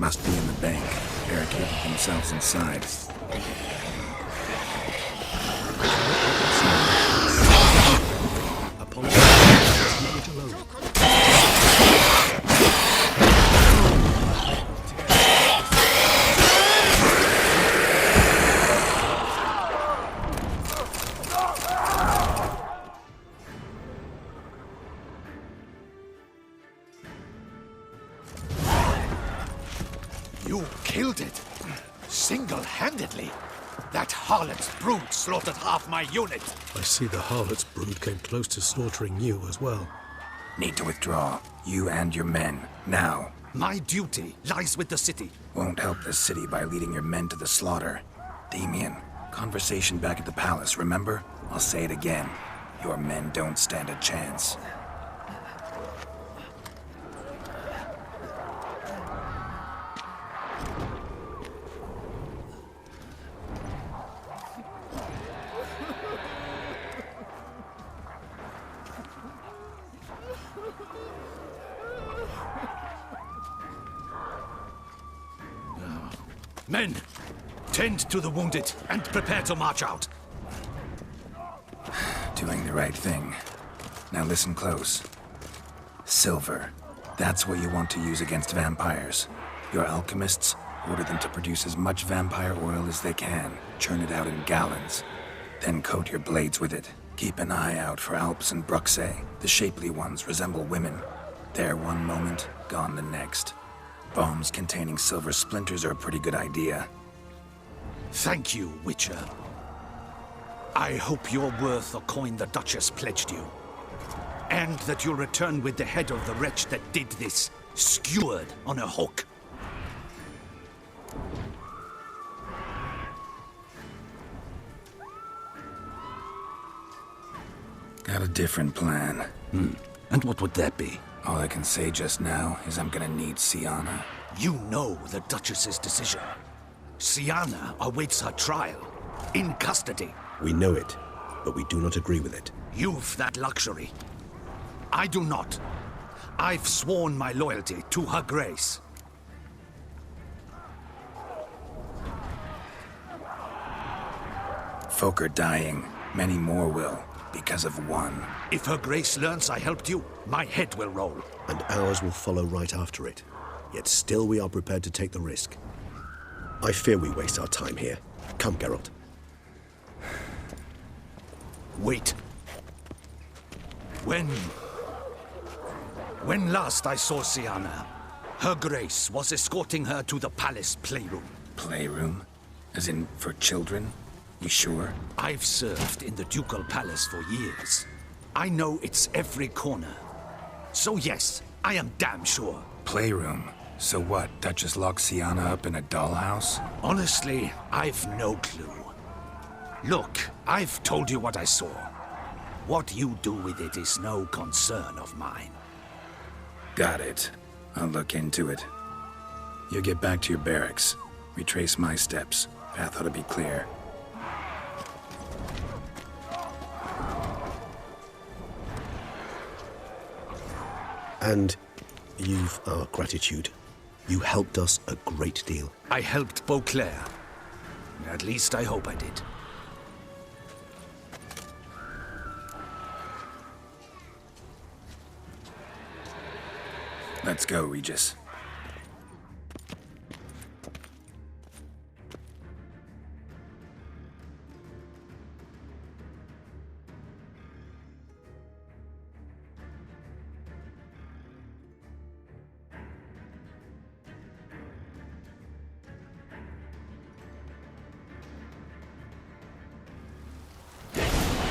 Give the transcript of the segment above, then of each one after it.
Must be in the bank, barricaded themselves inside. You killed it! Single-handedly! That harlot's brood slaughtered half my unit! I see the harlot's brood came close to slaughtering you as well. Need to withdraw. You and your men. Now. My duty lies with the city. Won't help the city by leading your men to the slaughter. Damien, conversation back at the palace, remember? I'll say it again. Your men don't stand a chance. Men, tend to the wounded and prepare to march out. Doing the right thing. Now listen close. Silver. That's what you want to use against vampires. Your alchemists, order them to produce as much vampire oil as they can. Churn it out in gallons. Then coat your blades with it. Keep an eye out for Alps and Bruxae. The shapely ones resemble women. There one moment, gone the next. Bombs containing silver splinters are a pretty good idea. Thank you, Witcher. I hope you're worth the coin the Duchess pledged you. And that you'll return with the head of the wretch that did this, skewered on a hook. Got a different plan. And what would that be? All I can say just now is I'm gonna need Syanna. You know the Duchess's decision. Syanna awaits her trial, in custody. We know it, but we do not agree with it. You've that luxury. I do not. I've sworn my loyalty to Her Grace. Folk are dying. Many more will, because of one. If Her Grace learns I helped you, my head will roll. And ours will follow right after it. Yet still we are prepared to take the risk. I fear we waste our time here. Come, Geralt. Wait. When last I saw Syanna, Her Grace was escorting her to the palace playroom. Playroom? As in, for children? You sure? I've served in the ducal palace for years. I know it's every corner. So yes, I am damn sure. Playroom? So what, Duchess locks Syanna up in a dollhouse? Honestly, I've no clue. Look, I've told you what I saw. What you do with it is no concern of mine. Got it. I'll look into it. You get back to your barracks. Retrace my steps. Path ought to be clear. And you've our gratitude. You helped us a great deal. I helped Beauclair. At least I hope I did. Let's go, Regis.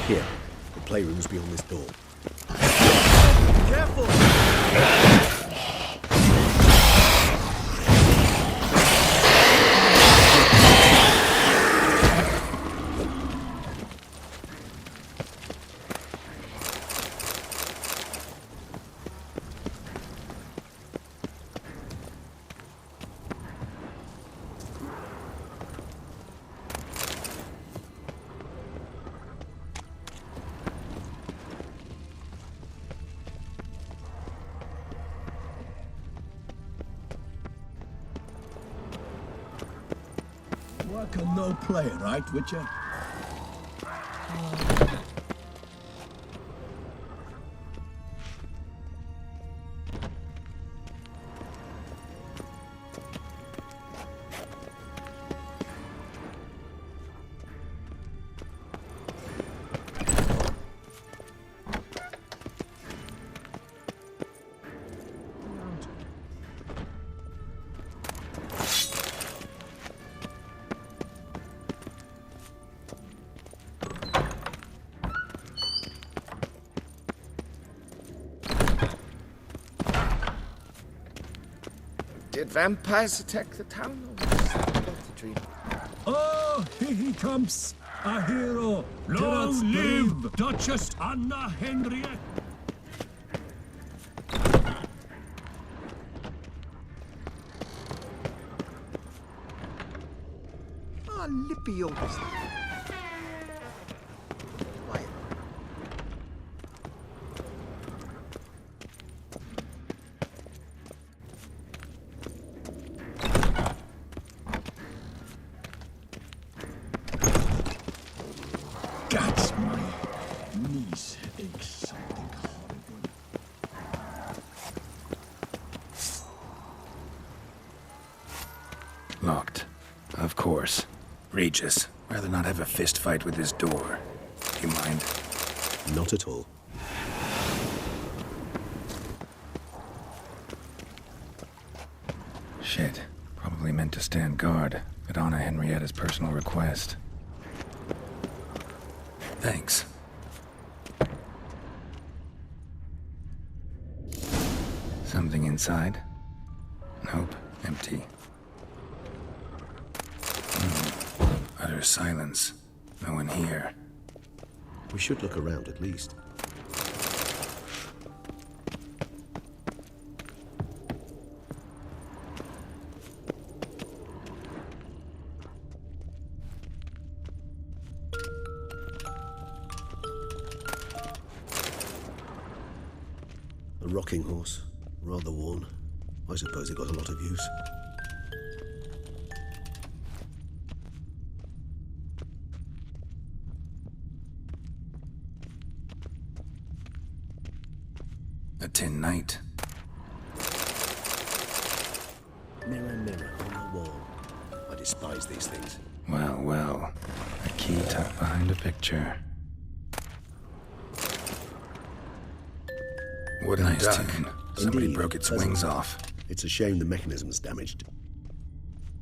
Here, the playroom's beyond this door. Careful! Reckon no play, right, Witcher? Did vampires attack the town, or was that a dream? Oh, here he comes! A hero! Long live Duchess Anna Henriette! Ah, Lipios. Quiet. Gods, my knees ache something horrible. Locked. Of course. Regis, rather not have a fist fight with this door. Do you mind? Not at all. Shit. Probably meant to stand guard at Anna Henrietta's personal request. Thanks. Something inside? Nope, empty. Utter silence. No one here. We should look around at least. A rocking horse, rather worn. I suppose it got a lot of use. A tin knight. Mirror, mirror on the wall. I despise these things. Well, well. A key tucked behind a picture. Wooden nice duck. Tune. Somebody Indeed, broke its pleasant. wings off. It's a shame the mechanism's damaged.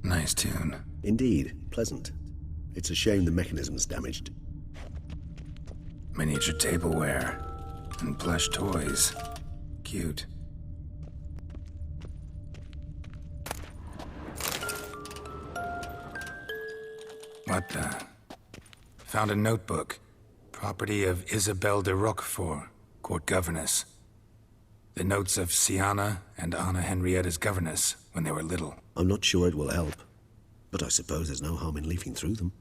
Nice tune. Indeed, pleasant. It's a shame the mechanism's damaged. Miniature tableware. And plush toys. Cute. What the? Found a notebook. Property of Isabelle de Roquefort, court governess. The notes of Sienna and Anna Henrietta's governess when they were little. I'm not sure it will help, but I suppose there's no harm in leafing through them.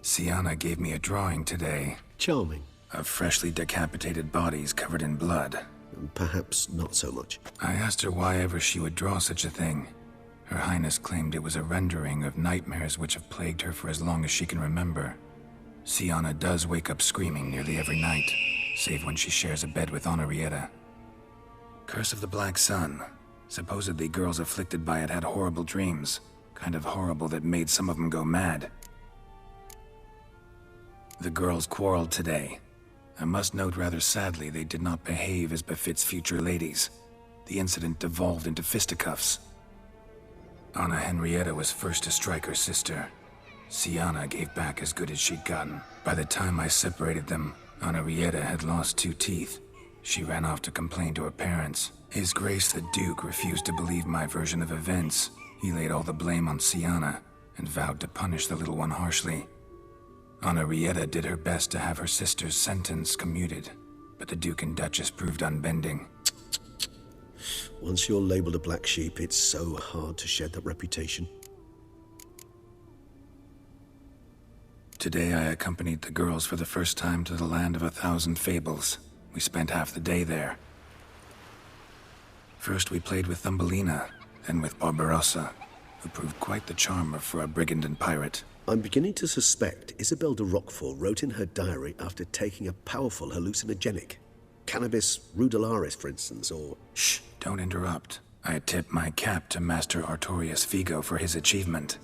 Sienna gave me a drawing today Charming. of freshly decapitated bodies covered in blood. Perhaps not so much. I asked her why ever she would draw such a thing. Her Highness claimed it was a rendering of nightmares which have plagued her for as long as she can remember. Sienna does wake up screaming nearly every night, save when she shares a bed with Henrietta. Curse of the Black Sun. Supposedly girls afflicted by it had horrible dreams. Kind of horrible that made some of them go mad. The girls quarreled today. I must note rather sadly they did not behave as befits future ladies. The incident devolved into fisticuffs. Anna Henrietta was first to strike her sister. Sienna gave back as good as she'd gotten. By the time I separated them, Henrietta had lost 2 teeth. She ran off to complain to her parents. His Grace the Duke refused to believe my version of events. He laid all the blame on Sienna and vowed to punish the little one harshly. Henrietta did her best to have her sister's sentence commuted, but the Duke and Duchess proved unbending. Once you're labeled a black sheep, it's so hard to shed that reputation. Today I accompanied the girls for the first time to the land of 1,000 fables. We spent half the day there. First we played with Thumbelina, then with Barbarossa, who proved quite the charmer for a brigand and pirate. I'm beginning to suspect Isabel de Roquefort wrote in her diary after taking a powerful hallucinogenic. Cannabis rudelaris, for instance, or... Shh, don't interrupt. I tip my cap to Master Artorius Figo for his achievement.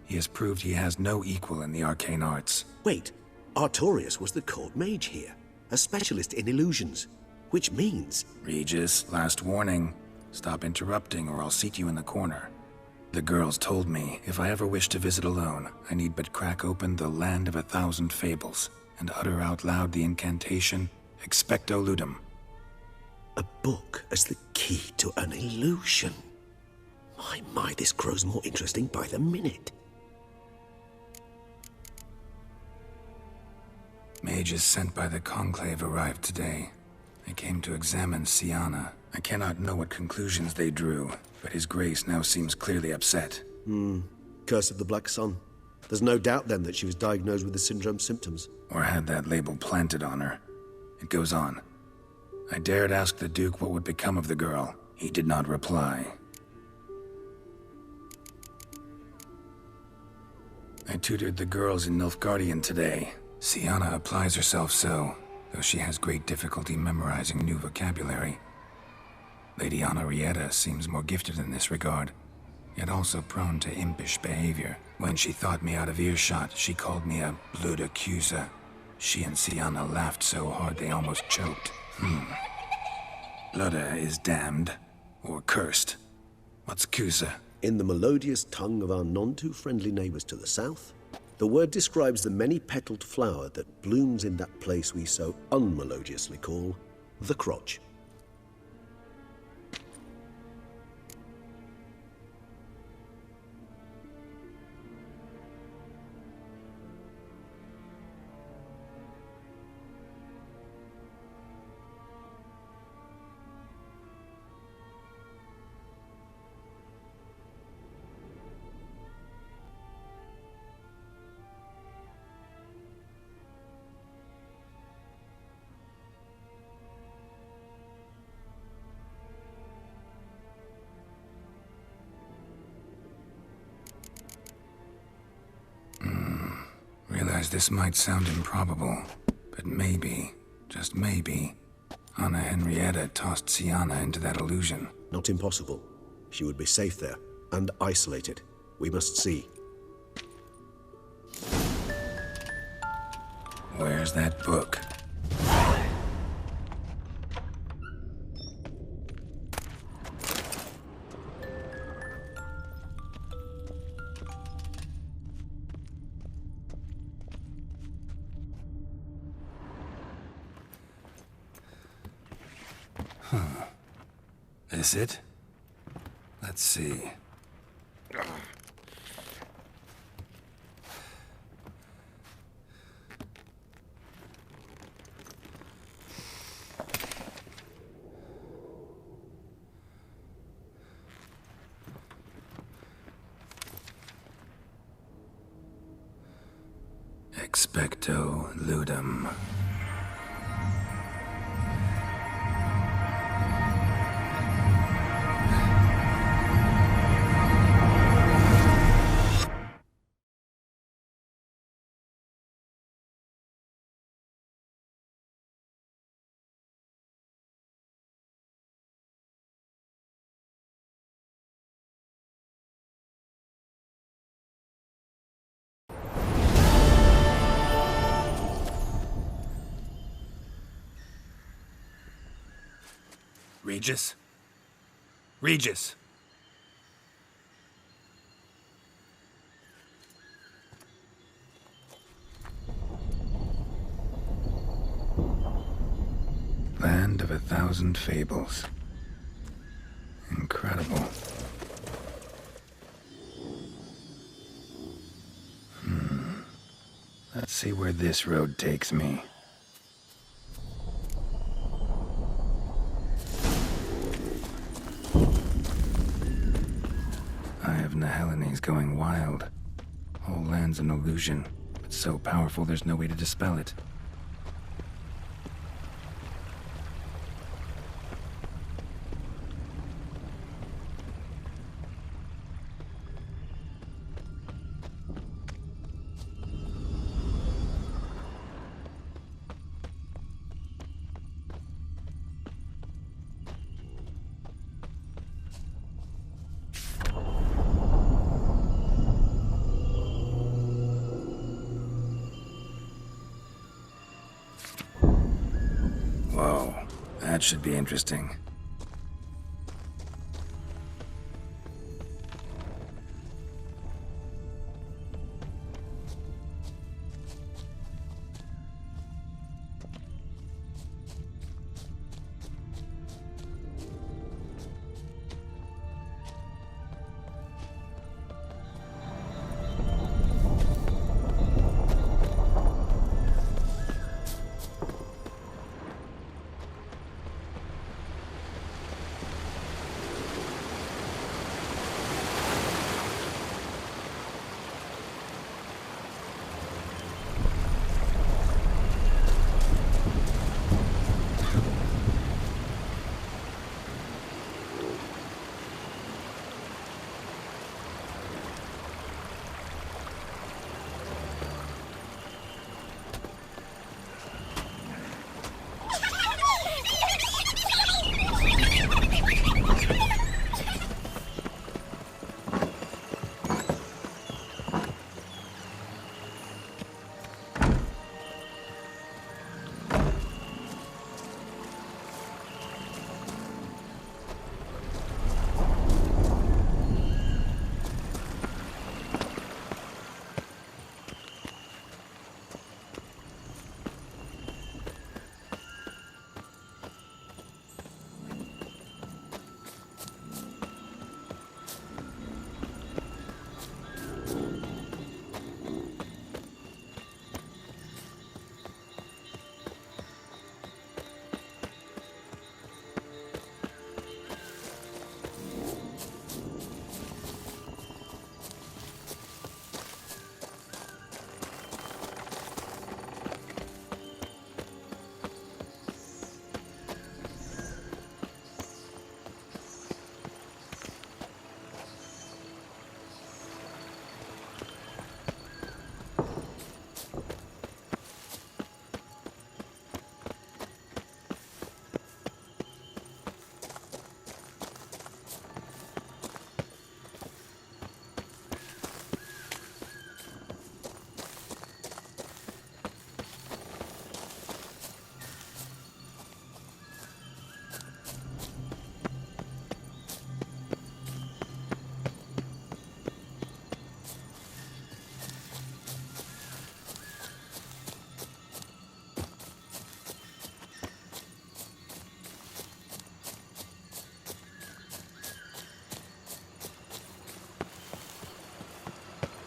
He has proved he has no equal in the arcane arts. Wait, Artorius was the court mage here, a specialist in illusions, which means... Regis, last warning. Stop interrupting or I'll seat you in the corner. The girls told me if I ever wish to visit alone, I need but crack open the Land of 1,000 Fables and utter out loud the incantation, Expecto Ludum. A book as the key to an illusion. My, this grows more interesting by the minute. Mages sent by the Conclave arrived today. They came to examine Siana. I cannot know what conclusions they drew, but His Grace now seems clearly upset. Curse of the Black Sun. There's no doubt then that she was diagnosed with the syndrome symptoms. Or had that label planted on her. It goes on. I dared ask the Duke what would become of the girl. He did not reply. I tutored the girls in Nilfgaardian today. Siana applies herself so, though she has great difficulty memorizing new vocabulary. Lady Anarietta seems more gifted in this regard, yet also prone to impish behavior. When she thought me out of earshot, she called me a blood accuser. She and Siana laughed so hard they almost choked. Ludda is damned, or cursed. What's Cusa? In the melodious tongue of our none-too-friendly neighbors to the south, the word describes the many-petaled flower that blooms in that place we so unmelodiously call the crotch. Realize this might sound improbable, but maybe, just maybe, Anna Henrietta tossed Siana into that illusion. Not impossible. She would be safe there, and isolated. We must see. Where's that book? This it? Let's see. Expecto Ludum. Regis? Regis! Land of 1,000 Fables. Incredible. Let's see where this road takes me. Nehellenes going wild. Whole land's an illusion. It's so powerful there's no way to dispel it. That should be interesting.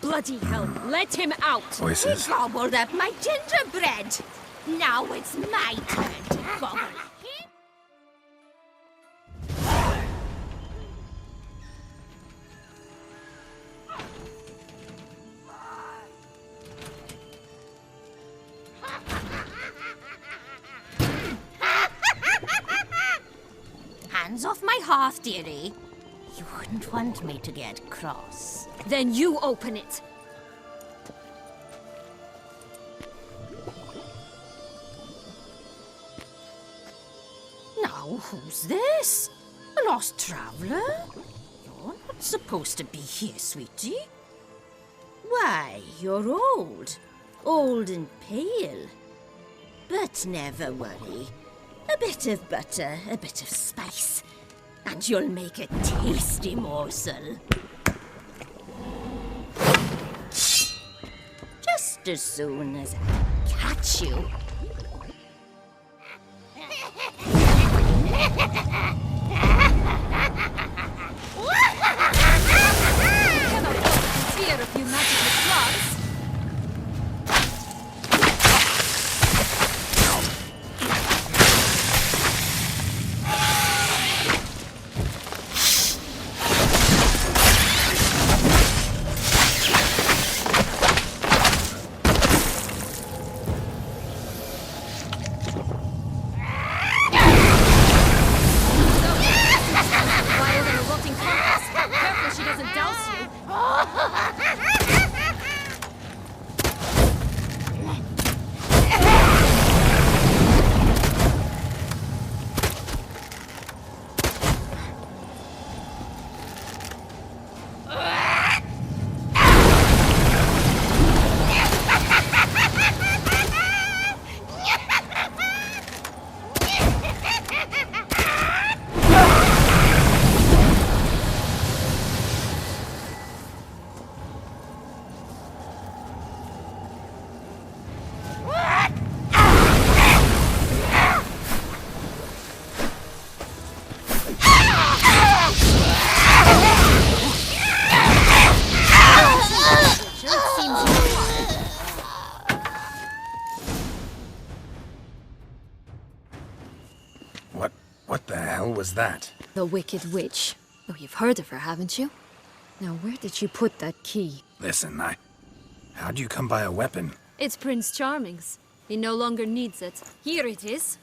Bloody hell, let him out! Voices. He gobbled up my gingerbread. Now it's my turn to gobble him. Hands off my hearth, dearie. You wouldn't want me to get cross. Then you open it. Now, who's this? A lost traveler? You're not supposed to be here, sweetie. Why, you're old. Old and pale. But never worry. A bit of butter, a bit of spice, and you'll make a tasty morsel. Just as soon as I catch you. Fear of you magical claws. was that? The Wicked Witch. Oh, you've heard of her, haven't you? Now, where did you put that key? Listen, how'd you come by a weapon? It's Prince Charming's. He no longer needs it. Here it is.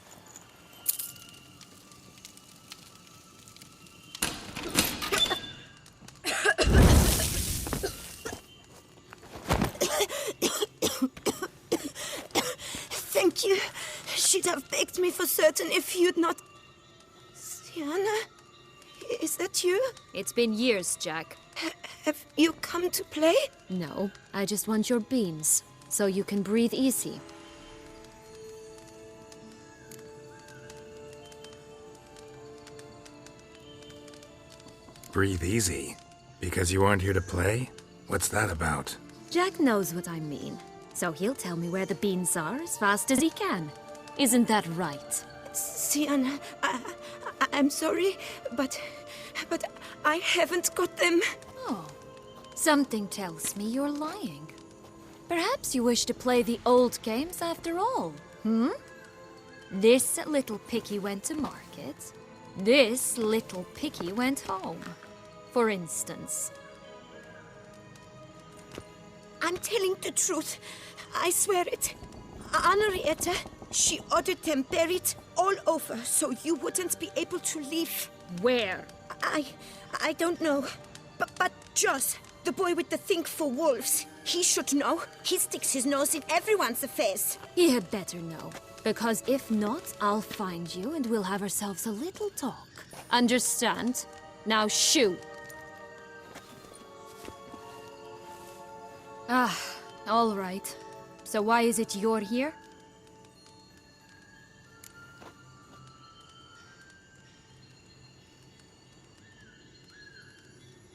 Thank you. She'd have begged me for certain if you'd not... Sienna? Is that you? It's been years, Jack. Have you come to play? No, I just want your beans, so you can breathe easy. Breathe easy? Because you aren't here to play? What's that about? Jack knows what I mean, so he'll tell me where the beans are as fast as he can. Isn't that right? Sienna, I'm sorry, but I haven't got them. Oh, something tells me you're lying. Perhaps you wish to play the old games after all, hmm? This little picky went to market. This little picky went home, for instance. I'm telling the truth. I swear it. Henrietta, she ordered them buried all over so you wouldn't be able to leave. Where? I don't know. But Joss, the boy with the thing for wolves, he should know. He sticks his nose in everyone's affairs. He had better know. Because if not, I'll find you and we'll have ourselves a little talk. Understand? Now shoo! Ah, all right. So why is it you're here?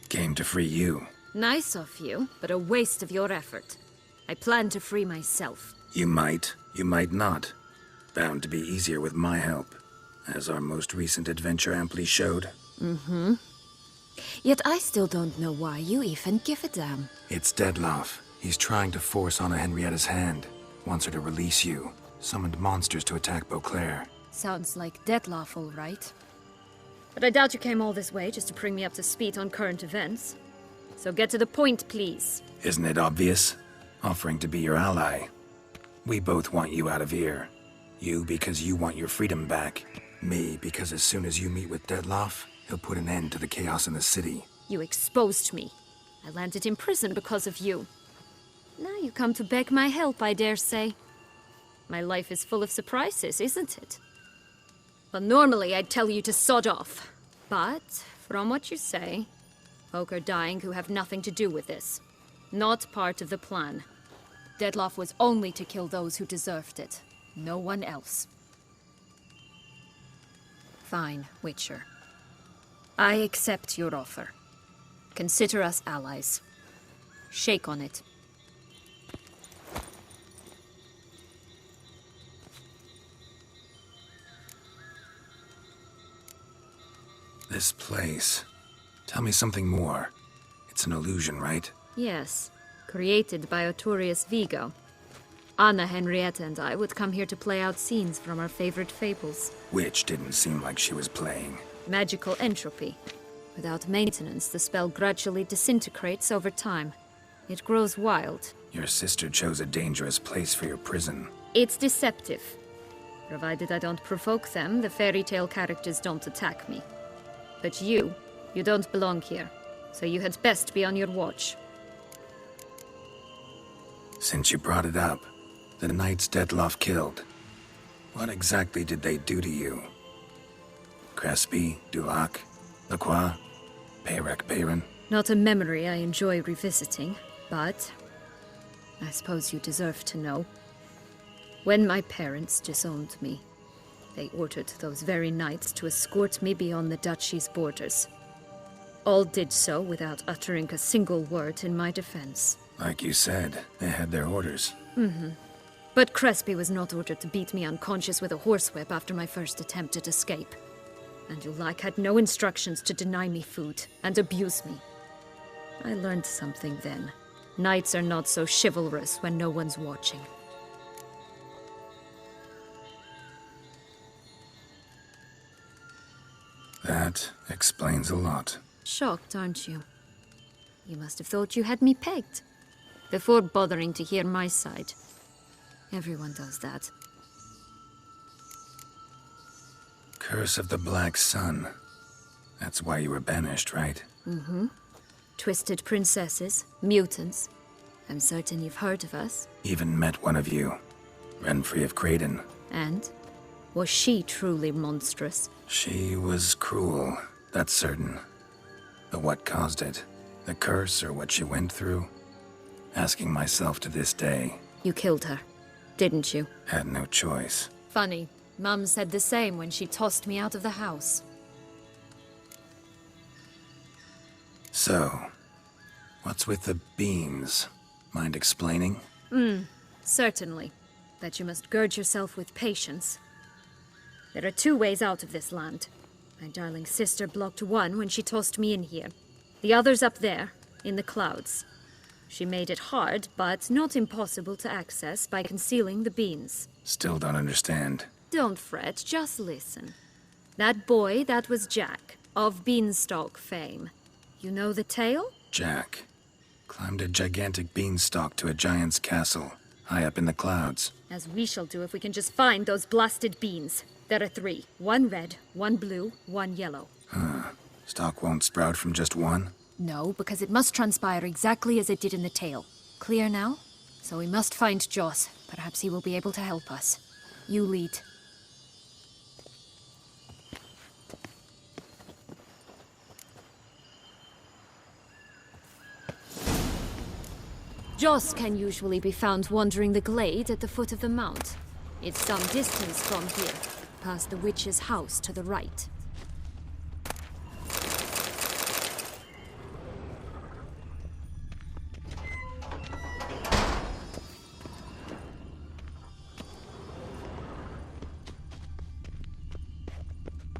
Came to free you. Nice of you, but a waste of your effort. I plan to free myself. You might not. Bound to be easier with my help, as our most recent adventure amply showed. Mm-hmm. Yet I still don't know why you even give a damn. It's Dettlaff. He's trying to force Anna Henrietta's hand. Wants her to release you. Summoned monsters to attack Beauclair. Sounds like Dettlaff, all right. But I doubt you came all this way just to bring me up to speed on current events. So get to the point, please. Isn't it obvious? Offering to be your ally. We both want you out of here. You because you want your freedom back. Me because as soon as you meet with Dettlaff, he'll put an end to the chaos in the city. You exposed me. I landed in prison because of you. Now you come to beg my help, I dare say. My life is full of surprises, isn't it? Well, normally I'd tell you to sod off. But, from what you say, folk are dying who have nothing to do with this. Not part of the plan. Dettlaff was only to kill those who deserved it. No one else. Fine, Witcher. I accept your offer. Consider us allies. Shake on it. This place. Tell me something more. It's an illusion, right? Yes. Created by Arturius Vigo. Anna Henrietta and I would come here to play out scenes from our favorite fables. Which didn't seem like she was playing. Magical entropy. Without maintenance, the spell gradually disintegrates over time. It grows wild. Your sister chose a dangerous place for your prison. It's deceptive. Provided I don't provoke them, the fairy tale characters don't attack me. But you don't belong here. So you had best be on your watch. Since you brought it up, the knights Dettlaff killed. What exactly did they do to you? Crespi, Dulac, Lacroix, Peyrac Peyran? Not a memory I enjoy revisiting, but I suppose you deserve to know. When my parents disowned me, they ordered those very knights to escort me beyond the duchy's borders. All did so without uttering a single word in my defense. Like you said, they had their orders. Mm-hmm. But Crespi was not ordered to beat me unconscious with a horsewhip after my first attempt at escape. And Dulac had no instructions to deny me food and abuse me. I learned something then. Knights are not so chivalrous when no one's watching. Explains a lot. Shocked, aren't you? You must have thought you had me pegged. Before bothering to hear my side. Everyone does that. Curse of the Black Sun. That's why you were banished, right? Mm-hmm. Twisted princesses, mutants. I'm certain you've heard of us. Even met one of you. Renfri of Kraden. And? Was she truly monstrous? She was cruel, that's certain. But what caused it? The curse or what she went through? Asking myself to this day. You killed her, didn't you? Had no choice. Funny. Mum said the same when she tossed me out of the house. So, what's with the beans? Mind explaining? Certainly. That you must gird yourself with patience. There are two ways out of this land. My darling sister blocked one when she tossed me in here. The other's up there, in the clouds. She made it hard, but not impossible to access by concealing the beans. Still don't understand. Don't fret, just listen. That boy, that was Jack, of Beanstalk fame. You know the tale? Jack climbed a gigantic beanstalk to a giant's castle, high up in the clouds. As we shall do if we can just find those blasted beans. There are 3. 1 red, 1 blue, 1 yellow. Stalk won't sprout from just one? No, because it must transpire exactly as it did in the tale. Clear now? So we must find Joss. Perhaps he will be able to help us. You lead. Joss can usually be found wandering the glade at the foot of the mount. It's some distance from here, past the witch's house to the right.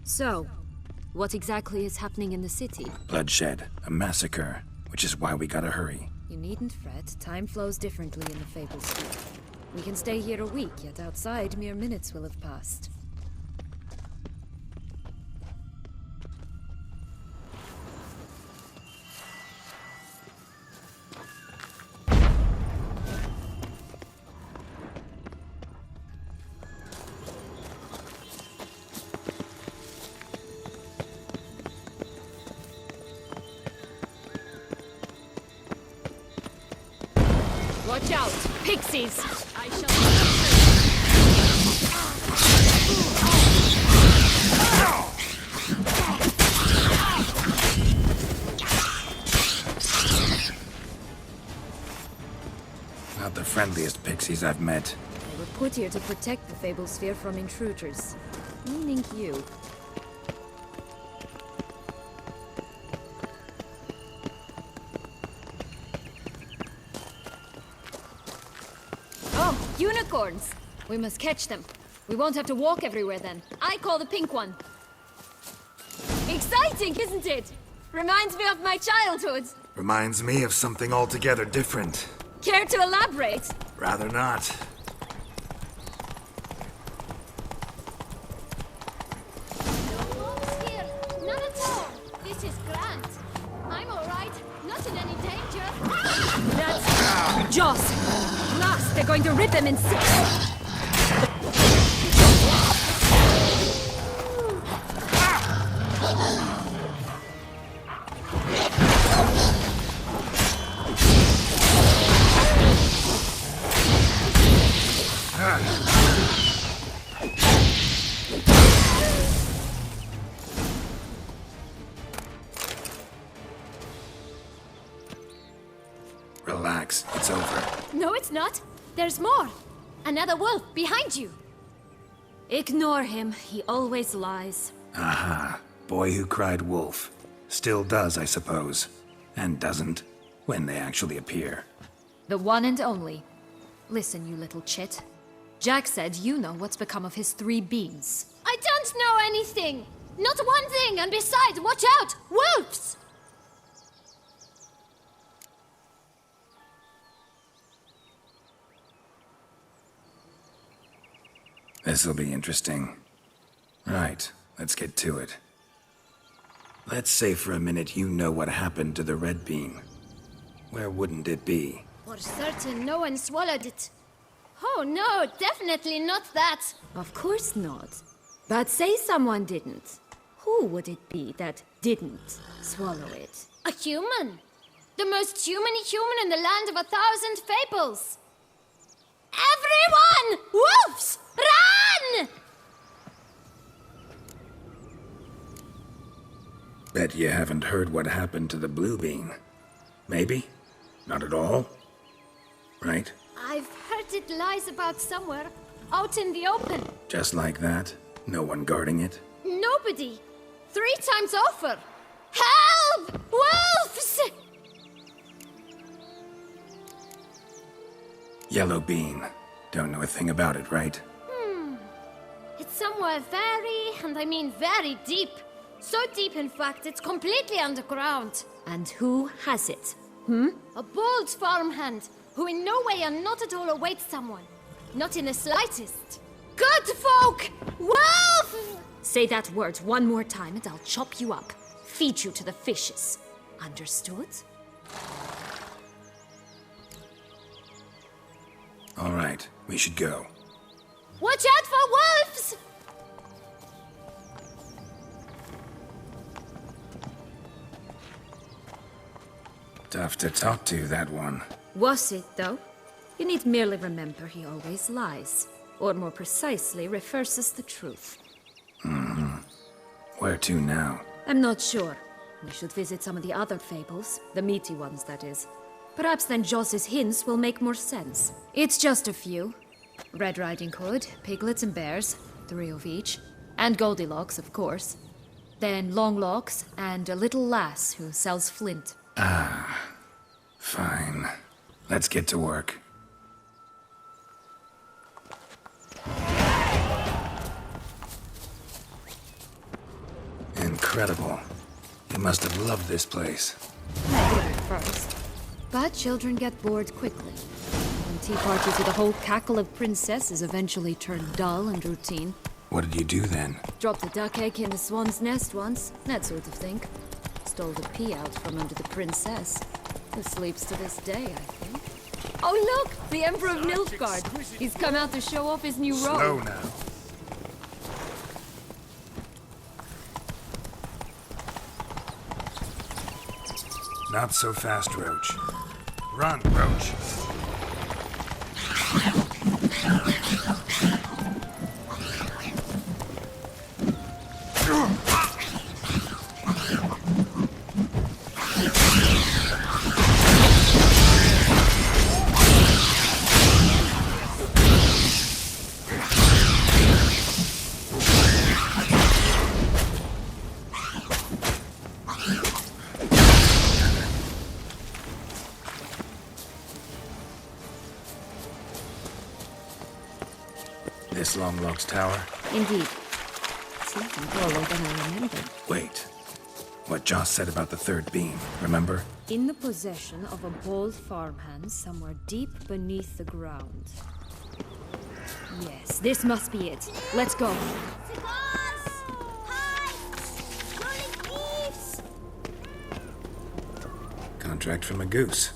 So, what exactly is happening in the city? Bloodshed, a massacre, which is why we gotta hurry. You needn't fret. Time flows differently in the Fablesphere. We can stay here a week, yet outside mere minutes will have passed. Watch out! Pixies! I Not the friendliest pixies I've met. They were put here to protect the Fablesphere from intruders. Meaning you. Oh, unicorns! We must catch them. We won't have to walk everywhere then. I call the pink one. Exciting, isn't it? Reminds me of my childhood. Reminds me of something altogether different. Care to elaborate? Rather not. Here, not at all. This is grand. I'm all right. Not in any danger. That's Joss. Last, they're going to rip him in 6. Relax, it's over. No, it's not. There's more. Another wolf behind you. Ignore him. He always lies. Aha. Boy who cried wolf. Still does, I suppose. And doesn't, when they actually appear. The one and only. Listen, you little chit. Jack said you know what's become of his 3 beans. I don't know anything! Not one thing, and besides, watch out! Wolves! This'll be interesting. Right, let's get to it. Let's say for a minute you know what happened to the red bean. Where wouldn't it be? For certain, no one swallowed it. Oh no, definitely not that. Of course not. But say someone didn't. Who would it be that didn't swallow it? A human. The most human-y human in the land of 1,000 fables. Everyone! Wolves! Run! Bet you haven't heard what happened to the blue bean. Maybe? Not at all? Right? I've heard it lies about somewhere, out in the open. Just like that? No one guarding it? Nobody. 3 times over. Help! Wolves! Yellow bean. Don't know a thing about it, right? It's somewhere very, and I mean very deep. So deep, in fact, it's completely underground. And who has it? A bold farmhand, who in no way and not at all awaits someone. Not in the slightest. Good folk! Wolf! Say that word one more time and I'll chop you up. Feed you to the fishes. Understood? All right, we should go. Watch out for wolves! Tough to talk to, that one. Was it, though? You need merely remember he always lies. Or more precisely, reverses the truth. Where to now? I'm not sure. We should visit some of the other fables. The meaty ones, that is. Perhaps then Joss's hints will make more sense. It's just a few. Red Riding Hood, piglets and bears, 3 of each. And Goldilocks, of course. Then Longlocks, and a little lass who sells flint. Fine. Let's get to work. Incredible. You must have loved this place. I did at first. But children get bored quickly. And tea parties with a whole cackle of princesses eventually turn dull and routine. What did you do then? Dropped a duck egg in a swan's nest once, that sort of thing. Stole the pea out from under the princess, who sleeps to this day, I think. Oh look! The Emperor of Nilfgaard! He's come out to show off his new robe. Slow now. Not so fast, Roach. Run, Roach. This Longlocks Tower? Indeed. It's even taller than I remembered. Wait. What Joss said about the third beam, remember? In the possession of a bold farmhand somewhere deep beneath the ground. Yes, this must be it. Let's go. Contract from a goose.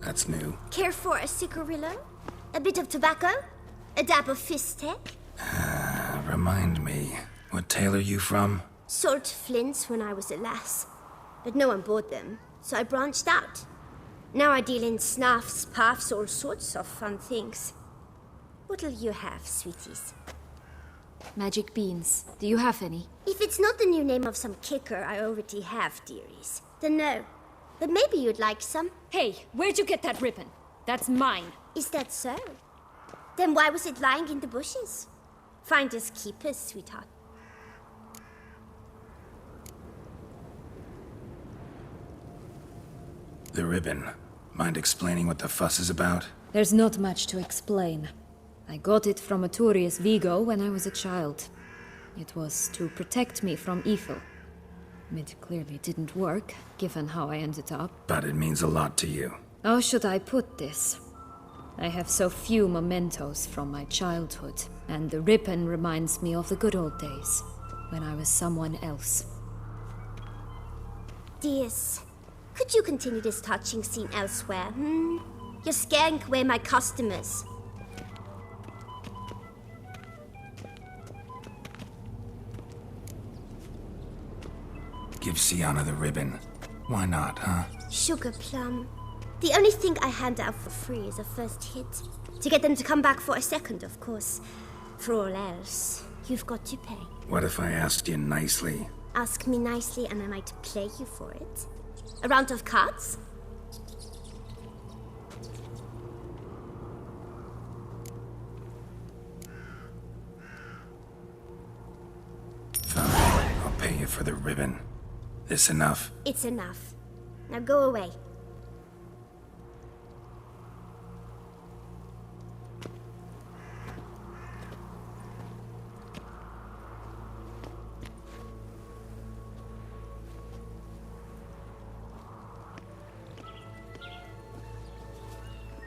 That's new. Care for a cigarillo? A bit of tobacco? A dab of fistek? Remind me, what tale are you from? Sold flints when I was a lass, but no one bought them, so I branched out. Now I deal in snuffs, puffs, all sorts of fun things. What'll you have, sweeties? Magic beans. Do you have any? If it's not the new name of some kicker I already have, dearies, then no. But maybe you'd like some. Hey, where'd you get that ribbon? That's mine. Is that so? Then why was it lying in the bushes? Finders keepers, sweetheart. The ribbon. Mind explaining what the fuss is about? There's not much to explain. I got it from Aturius Vigo when I was a child. It was to protect me from evil. It clearly didn't work, given how I ended up. But it means a lot to you. How should I put this? I have so few mementos from my childhood, and the ribbon reminds me of the good old days, when I was someone else. Dears, could you continue this touching scene elsewhere, hmm? You're scaring away my customers. Give Sienna the ribbon. Why not, huh? Sugar plum. The only thing I hand out for free is a first hit. To get them to come back for a second, of course. For all else, you've got to pay. What if I asked you nicely? Ask me nicely and I might play you for it. A round of cards? Fine, I'll pay you for the ribbon. This enough? It's enough. Now go away.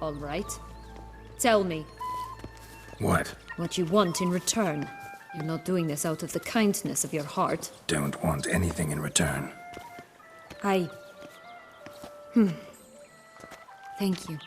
All right. Tell me. What? What you want in return. You're not doing this out of the kindness of your heart. Don't want anything in return. Thank you.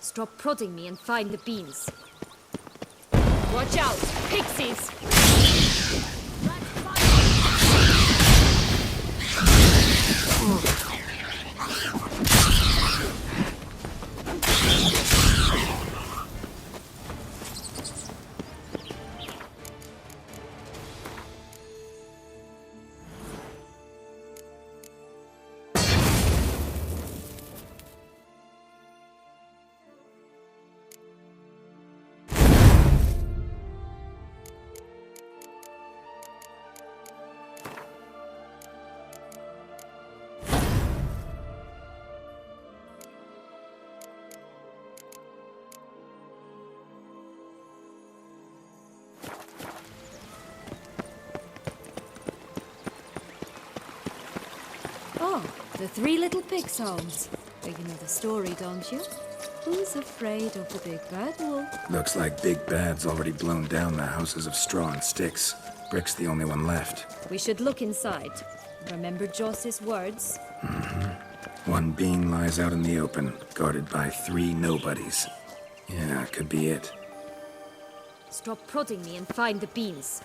Stop prodding me and find the beans. Watch out! Pixies! The Three Little Pig songs. But you know the story, don't you? Who's afraid of the big bad wolf? Looks like Big Bad's already blown down the houses of straw and sticks. Brick's the only one left. We should look inside. Remember Joss's words? One bean lies out in the open, guarded by 3 nobodies. Yeah, could be it. Stop prodding me and find the beans.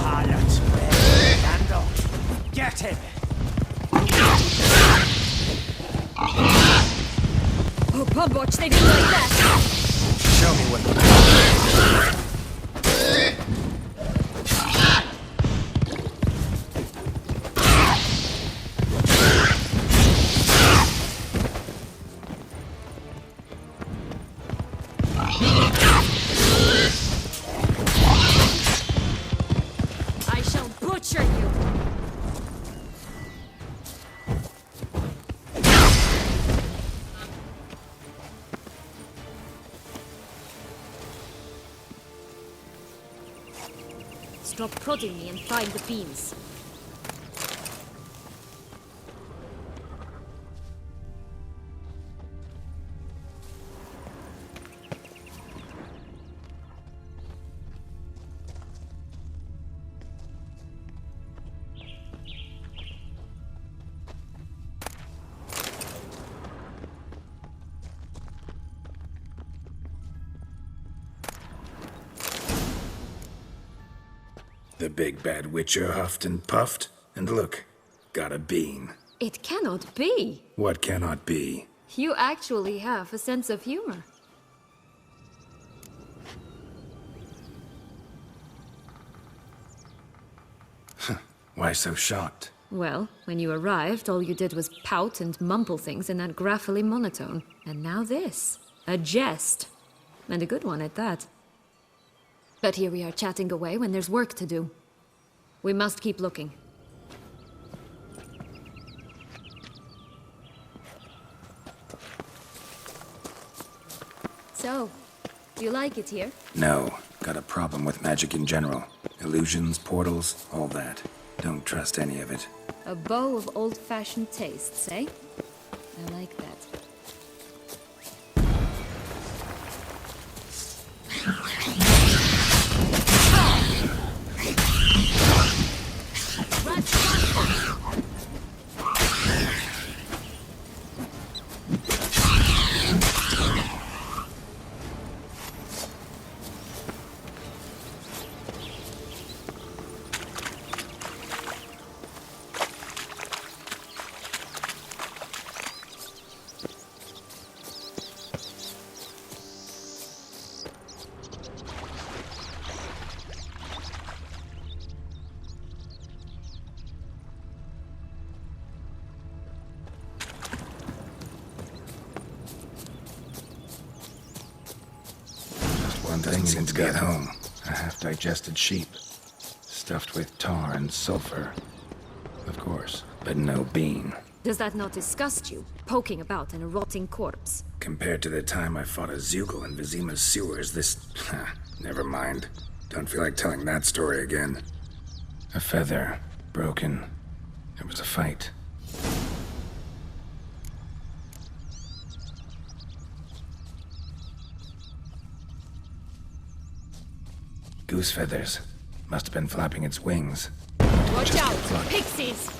Harlot! Stand up! Get him! Oh, Pub Watch, they didn't like that! Show me what... I shall butcher you! Stop prodding me and find the beans. The big bad witcher huffed and puffed, and look, got a bean. It cannot be! What cannot be? You actually have a sense of humor. Why so shocked? Well, when you arrived, all you did was pout and mumble things in that graphily monotone. And now this. A jest. And a good one at that. But here we are chatting away when there's work to do. We must keep looking. So, do you like it here? No, got a problem with magic in general. Illusions, portals, all that. Don't trust any of it. A bow of old-fashioned tastes, eh? I like that. One thing since get home. A half-digested sheep. Stuffed with tar and sulfur. Of course, but no bean. Does that not disgust you, poking about in a rotting corpse? Compared to the time I fought a Zeugl in Vizima's sewers, this... never mind. Don't feel like telling that story again. A feather. Broken. It was a fight. Goose feathers. Must have been flapping its wings. Watch out! Pixies!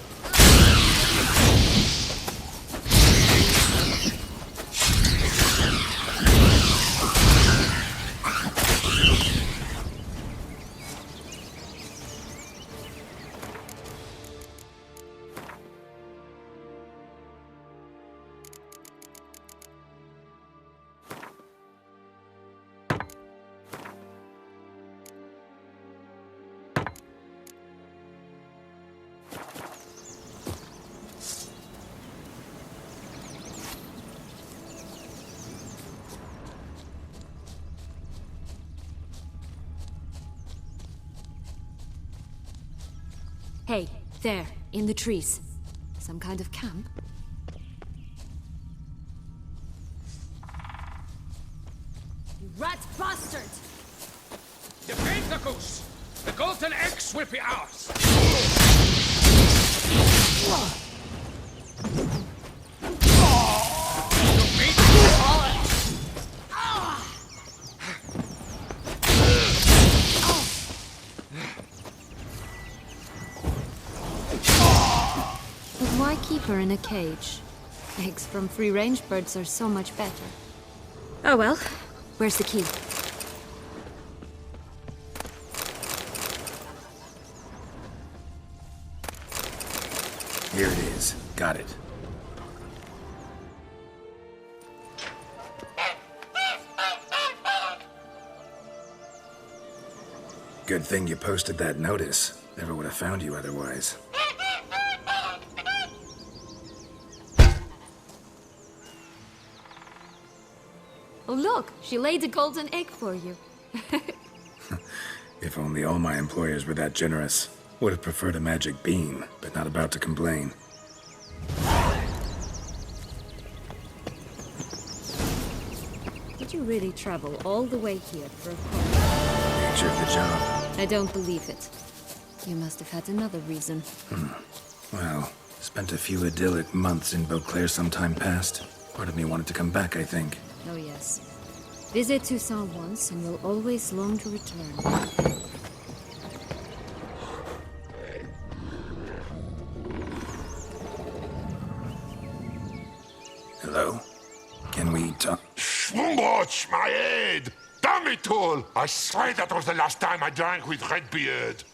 Hey, there, in the trees. Some kind of camp? You rat bastard! Defend the goose! The golden eggs will be ours! But why keep her in a cage? Eggs from free-range birds are so much better. Oh well, where's the key? Here it is. Got it. Good thing you posted that notice. Never would have found you otherwise. Oh look, she laid a golden egg for you. If only all my employers were that generous. Would have preferred a magic bean, but not about to complain. Did you really travel all the way here for a call? Nature of the job. I don't believe it. You must have had another reason. Well, spent a few idyllic months in Beauclair some time past. Part of me wanted to come back, I think. Oh yes. Visit Toussaint once, and you'll always long to return. Hello? Can we talk? Schwungbroch, my head! Damn it all! I swear that was the last time I drank with Redbeard.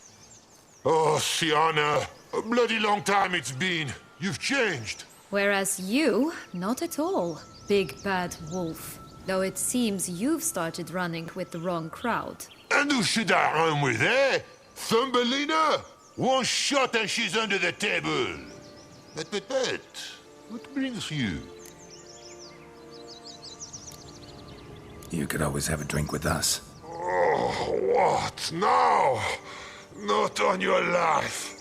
Oh, Sienna, a bloody long time it's been. You've changed. Whereas you, not at all, big bad wolf. Though it seems you've started running with the wrong crowd. And who should I run with, eh? Thumbelina? One shot and she's under the table. But, what brings you? You could always have a drink with us. Oh, what now? Not on your life.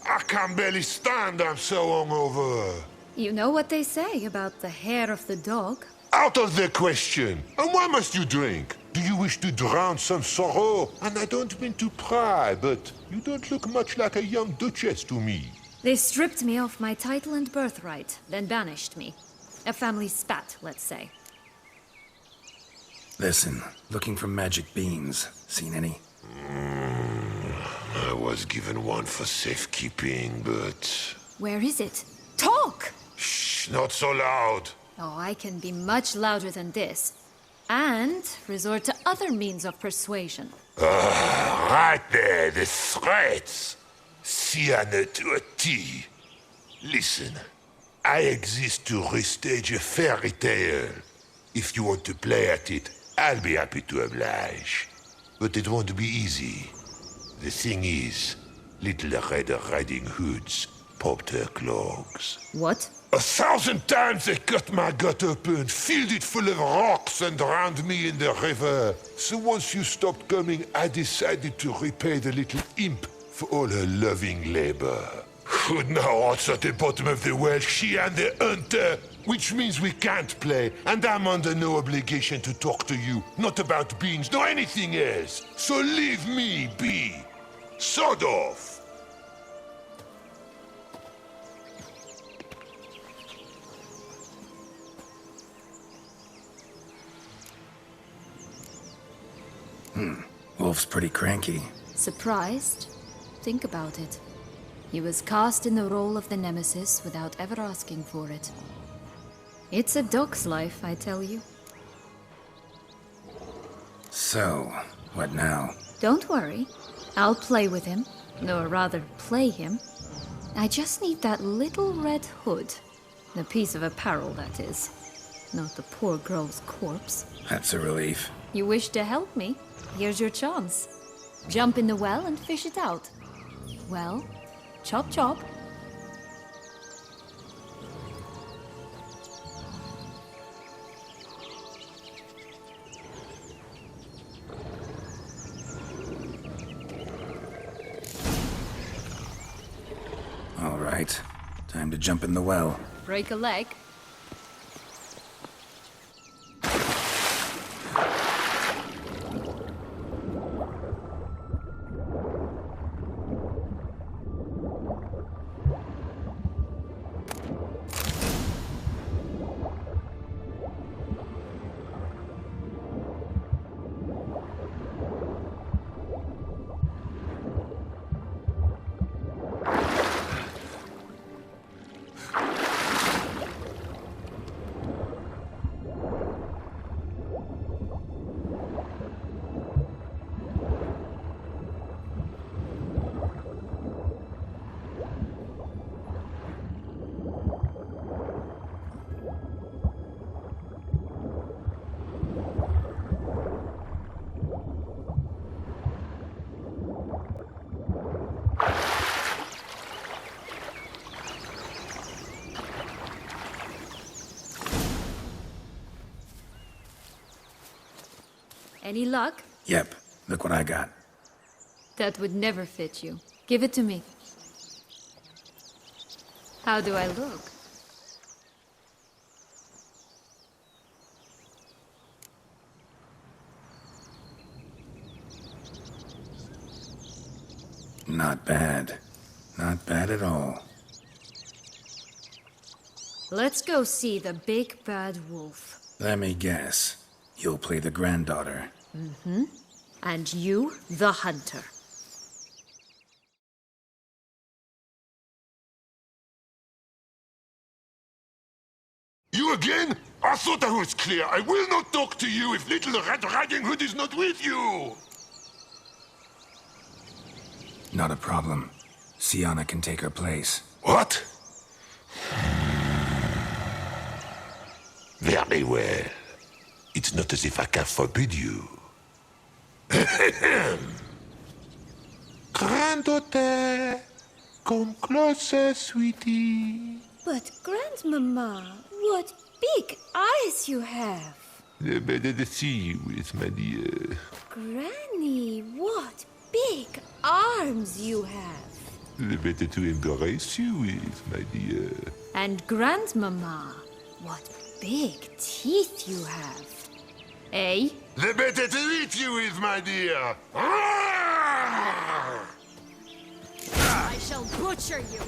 I can barely stand, I'm so hungover. You know what they say about the hair of the dog? Out of the question. And why must you drink? Do you wish to drown some sorrow? And I don't mean to pry, but you don't look much like a young duchess to me. They stripped me of my title and birthright, then banished me. A family spat, let's say. Listen, looking for magic beans. Seen any? I was given one for safekeeping, but... Where is it? Talk! Shh, not so loud. Oh, I can be much louder than this. And resort to other means of persuasion. Right there, the threats. Sienna to a T. Listen, I exist to restage a fairy tale. If you want to play at it, I'll be happy to oblige. But it won't be easy. The thing is, Little Red Riding Hoods popped her clogs. What? 1,000 times they cut my gut open, filled it full of rocks and drowned me in the river. So once you stopped coming, I decided to repay the little imp for all her loving labor. Now what's at the bottom of the well? She and the hunter, which means we can't play, and I'm under no obligation to talk to you, not about beans, nor anything else. So leave me be. Sod off. Wolf's pretty cranky. Surprised? Think about it. He was cast in the role of the Nemesis without ever asking for it. It's a dog's life, I tell you. So, what now? Don't worry. I'll play with him. Or rather, play him. I just need that little red hood. The piece of apparel, that is. Not the poor girl's corpse. That's a relief. You wish to help me? Here's your chance. Jump in the well and fish it out. Well, chop chop. All right. Time to jump in the well. Break a leg. Any luck? Yep, look what I got. That would never fit you. Give it to me. How do I look? Not bad. Not bad at all. Let's go see the big bad wolf. Let me guess. You'll play the granddaughter. Mm-hmm. And you, the hunter. You again? I thought I was clear. I will not talk to you if little Red Riding Hood is not with you! Not a problem. Sienna can take her place. What? Very well. It's not as if I can forbid you. Granddaughter, come closer, sweetie. But, Grandmama, what big eyes you have! The better to see you with, my dear. Granny, what big arms you have! The better to embrace you with, my dear. And Grandmama, what big teeth you have. Eh? The better to eat you with, my dear. I shall butcher you.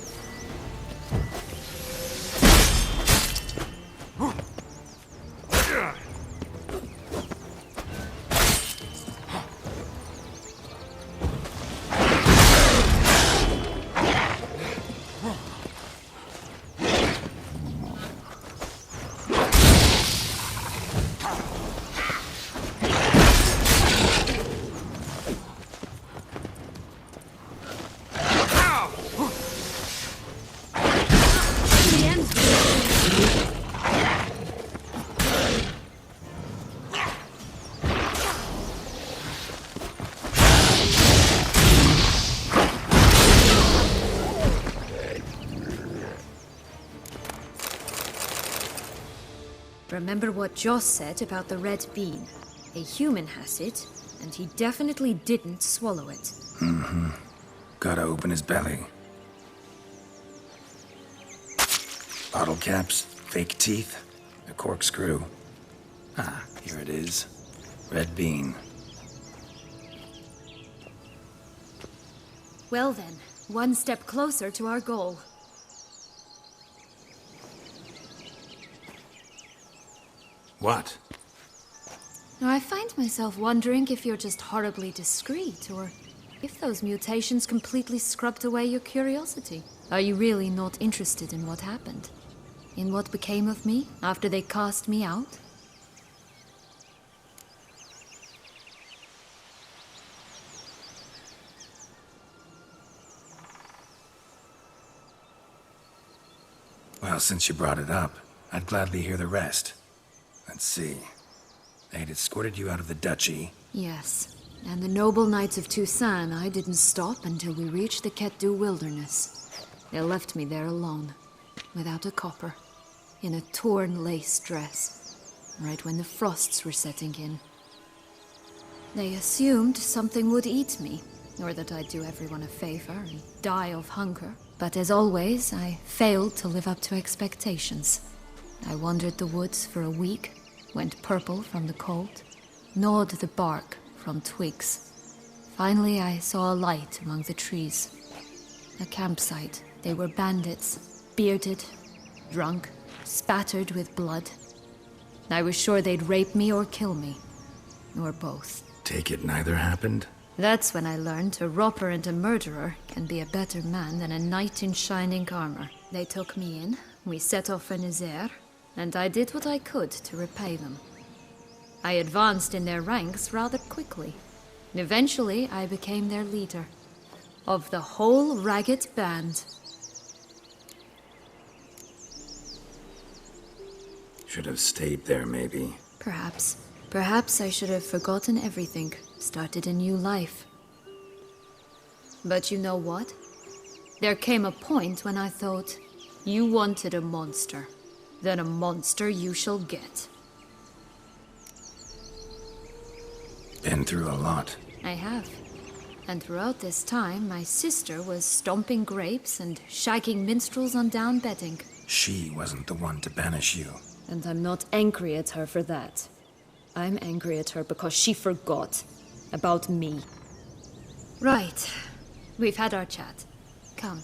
Remember what Joss said about the red bean. A human has it, and he definitely didn't swallow it. Mm-hmm. Gotta open his belly. Bottle caps, fake teeth, a corkscrew. Ah, here it is. Red bean. Well then, one step closer to our goal. What? Now, I find myself wondering if you're just horribly discreet, or if those mutations completely scrubbed away your curiosity. Are you really not interested in what happened? In what became of me after they cast me out? Well, since you brought it up, I'd gladly hear the rest. Let's see. They'd escorted you out of the duchy. Yes. And the noble knights of Toussaint, I didn't stop until we reached the Ketdu wilderness. They left me there alone, without a copper, in a torn lace dress, right when the frosts were setting in. They assumed something would eat me, or that I'd do everyone a favor and die of hunger. But as always, I failed to live up to expectations. I wandered the woods for a week, went purple from the cold, gnawed the bark from twigs. Finally, I saw a light among the trees. A campsite. They were bandits, bearded, drunk, spattered with blood. I was sure they'd rape me or kill me, or both. Take it neither happened? That's when I learned a robber and a murderer can be a better man than a knight in shining armor. They took me in, we set off for Nazaire, and I did what I could to repay them. I advanced in their ranks rather quickly. Eventually, I became their leader. Of the whole ragged band. Should have stayed there, maybe. Perhaps. Perhaps I should have forgotten everything, started a new life. But you know what? There came a point when I thought, you wanted a monster. Then a monster you shall get. Been through a lot. I have. And throughout this time, my sister was stomping grapes and shagging minstrels on down bedding. She wasn't the one to banish you. And I'm not angry at her for that. I'm angry at her because she forgot about me. Right. We've had our chat. Come.